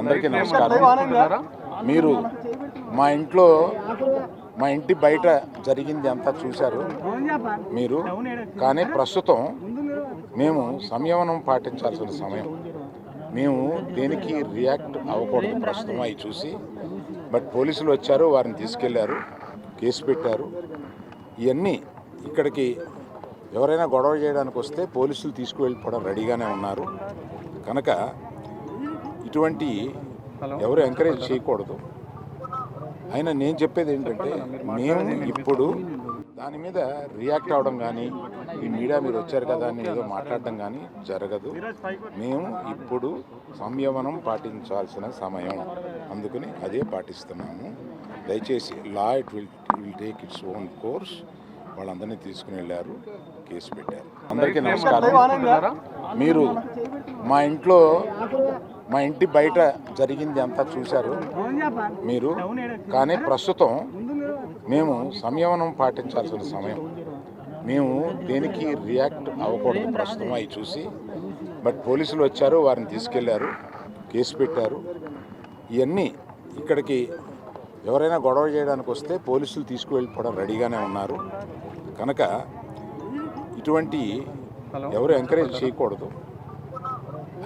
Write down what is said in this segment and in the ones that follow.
అందరికీ నమస్కారం. మీరు మా ఇంటి బయట జరిగింది అంతా చూశారు మీరు. కానీ ప్రస్తుతం మేము సంయమనం పాటించాల్సిన సమయం. మేము దేనికి రియాక్ట్ అవ్వకూడదు ప్రస్తుతం అవి చూసి. బట్ పోలీసులు వచ్చారు, వారిని తీసుకెళ్లారు, కేసు పెట్టారు. ఇవన్నీ ఇక్కడికి ఎవరైనా గొడవ చేయడానికి వస్తే పోలీసులు తీసుకువెళ్ళిపోవడం రెడీగానే ఉన్నారు. కనుక ఇటువంటి ఎవరు ఎంకరేజ్ చేయకూడదు. అయినా నేను చెప్పేది ఏంటంటే, మేము ఇప్పుడు దాని మీద రియాక్ట్ అవ్వడం కానీ, ఈ మీడియా మీరు వచ్చారు కదా అని ఏదో మాట్లాడడం కానీ జరగదు. మేము ఇప్పుడు సంయమనం పాటించాల్సిన సమయం, అందుకని అదే పాటిస్తున్నాము. దయచేసి law it will take its own course. వాళ్ళందరినీ తీసుకుని వెళ్ళారు, కేసు పెట్టారు. అందరికీ నమస్కారం. మీరు మా ఇంటి బయట జరిగింది అంతా చూశారు మీరు. కానీ ప్రస్తుతం మేము సంయమనం పాటించాల్సిన సమయం. మేము దేనికి రియాక్ట్ అవ్వకూడదు ప్రస్తుతం అవి చూసి. బట్ పోలీసులు వచ్చారు, వారిని తీసుకెళ్లారు, కేసు పెట్టారు. ఇవన్నీ ఇక్కడికి ఎవరైనా గొడవ చేయడానికి వస్తే పోలీసులు తీసుకువెళ్ళిపోవడం రెడీగానే ఉన్నారు. కనుక ఇటువంటి ఎవరు ఎంకరేజ్ చేయకూడదు.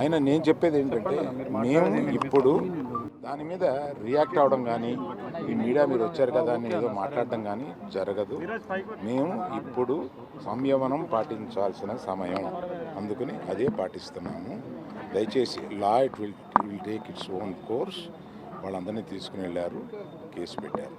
అయినా నేను చెప్పేది ఏంటంటే, మేము ఇప్పుడు దాని మీద రియాక్ట్ అవ్వడం కానీ, ఈ మీడియా మీరు వచ్చారు కదా అని ఏదో మాట్లాడడం కానీ జరగదు. మేము ఇప్పుడు సంయమనం పాటించాల్సిన సమయం, అందుకని అదే పాటిస్తున్నాము. దయచేసి law it will take its own course. వాళ్ళందరినీ తీసుకుని వెళ్ళారు, కేసు పెట్టారు.